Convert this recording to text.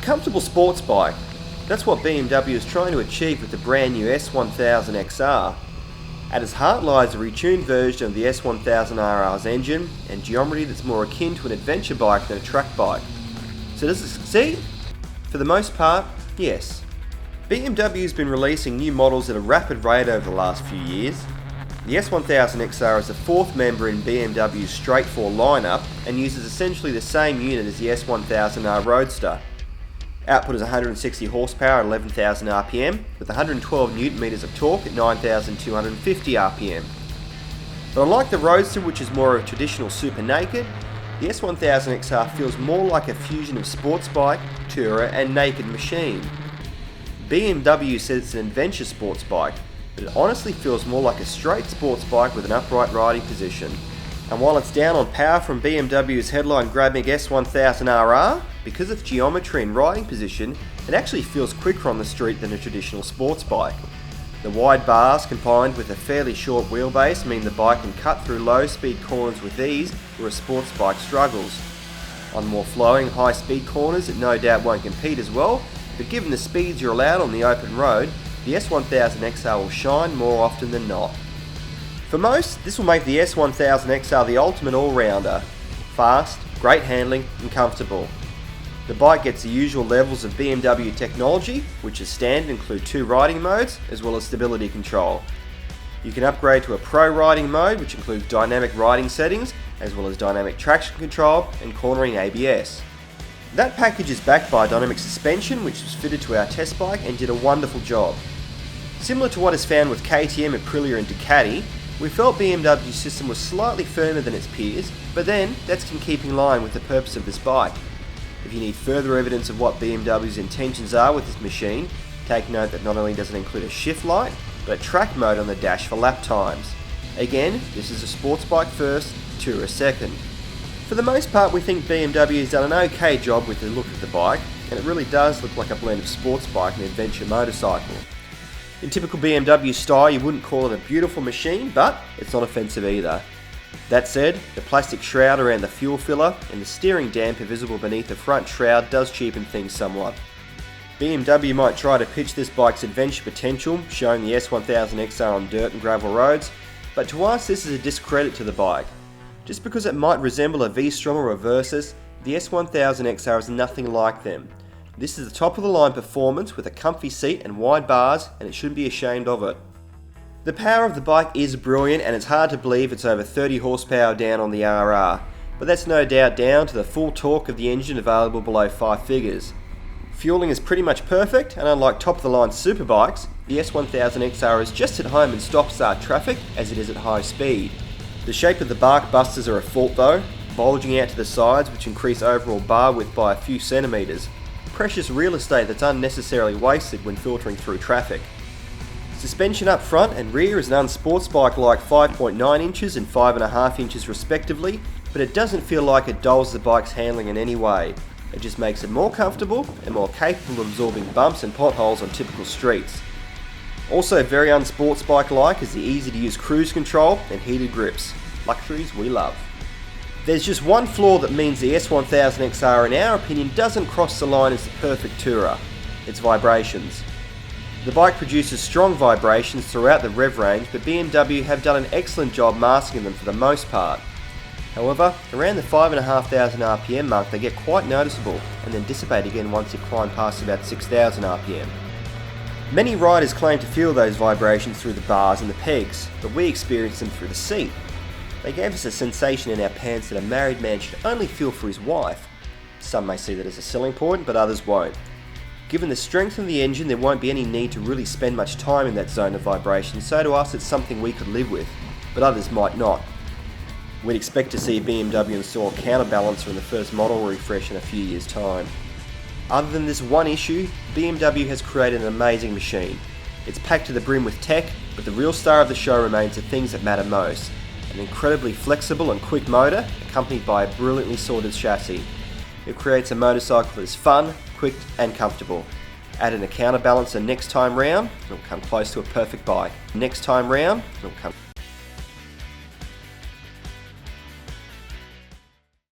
comfortable sports bike. That's what BMW is trying to achieve with the brand new S1000XR. At its heart lies a retuned version of the S1000RR's engine and geometry that's more akin to an adventure bike than a track bike. So does it succeed? For the most part, yes. BMW's been releasing new models at a rapid rate over the last few years. The S1000XR is the fourth member in BMW's straight 4 lineup and uses essentially the same unit as the S1000R Roadster. Output is 160 horsepower at 11,000 RPM with 112 Nm of torque at 9,250 RPM. But unlike the Roadster, which is more of a traditional super naked, the S1000XR feels more like a fusion of sports bike, tourer and naked machine. BMW says it's an adventure sports bike, but it honestly feels more like a straight sports bike with an upright riding position. And while it's down on power from BMW's headline-grabbing S1000RR, because of its geometry and riding position, it actually feels quicker on the street than a traditional sports bike. The wide bars combined with a fairly short wheelbase mean the bike can cut through low-speed corners with ease where a sports bike struggles. On more flowing, high-speed corners it no doubt won't compete as well, but given the speeds you're allowed on the open road, the S1000XR will shine more often than not. For most, this will make the S1000XR the ultimate all-rounder. Fast, great handling and comfortable. The bike gets the usual levels of BMW technology, which as standard include 2 riding modes as well as stability control. You can upgrade to a Pro riding mode, which includes dynamic riding settings as well as dynamic traction control and cornering ABS. That package is backed by dynamic suspension, which was fitted to our test bike and did a wonderful job. Similar to what is found with KTM, Aprilia and Ducati, we felt BMW's system was slightly firmer than its peers, but then that's in keeping line with the purpose of this bike. If you need further evidence of what BMW's intentions are with this machine, take note that not only does it include a shift light, but a track mode on the dash for lap times. Again, this is a sports bike first, tourer second. For the most part, we think BMW has done an okay job with the look of the bike, and it really does look like a blend of sports bike and adventure motorcycle. In typical BMW style, you wouldn't call it a beautiful machine, but it's not offensive either. That said, the plastic shroud around the fuel filler and the steering damper visible beneath the front shroud does cheapen things somewhat. BMW might try to pitch this bike's adventure potential, showing the S1000XR on dirt and gravel roads, but to us this is a discredit to the bike. Just because it might resemble a V-Strom or a Versys, the S1000XR is nothing like them. This is the top of the line performance with a comfy seat and wide bars, and it shouldn't be ashamed of it. The power of the bike is brilliant, and it's hard to believe it's over 30 horsepower down on the RR, but that's no doubt down to the full torque of the engine available below 5 figures. Fueling is pretty much perfect, and unlike top of the line superbikes, the S1000XR is just at home in stop-start traffic as it is at high speed. The shape of the bark busters are a fault though, bulging out to the sides which increase overall bar width by a few centimetres. Precious real estate that's unnecessarily wasted when filtering through traffic. Suspension up front and rear is an unsports bike like 5.9 inches and 5.5 inches respectively, but it doesn't feel like it dulls the bike's handling in any way. It just makes it more comfortable and more capable of absorbing bumps and potholes on typical streets. Also very unsports bike-like is the easy to use cruise control and heated grips. Luxuries we love. There's just one flaw that means the S1000XR in our opinion doesn't cross the line as the perfect tourer. Its vibrations. The bike produces strong vibrations throughout the rev range, but BMW have done an excellent job masking them for the most part. However, around the 5,500 RPM mark they get quite noticeable and then dissipate again once you climb past about 6,000 RPM. Many riders claim to feel those vibrations through the bars and the pegs, but we experience them through the seat. They gave us a sensation in our pants that a married man should only feel for his wife. Some may see that as a selling point, but others won't. Given the strength of the engine, there won't be any need to really spend much time in that zone of vibration, so to us it's something we could live with, but others might not. We'd expect to see BMW install a counterbalancer in the first model refresh in a few years' time. Other than this one issue, BMW has created an amazing machine. It's packed to the brim with tech, but the real star of the show remains the things that matter most. An incredibly flexible and quick motor, accompanied by a brilliantly sorted chassis. It creates a motorcycle that is fun, quick and comfortable. Add in a counterbalancer next time round, it'll come close to a perfect bike. Next time round, it'll come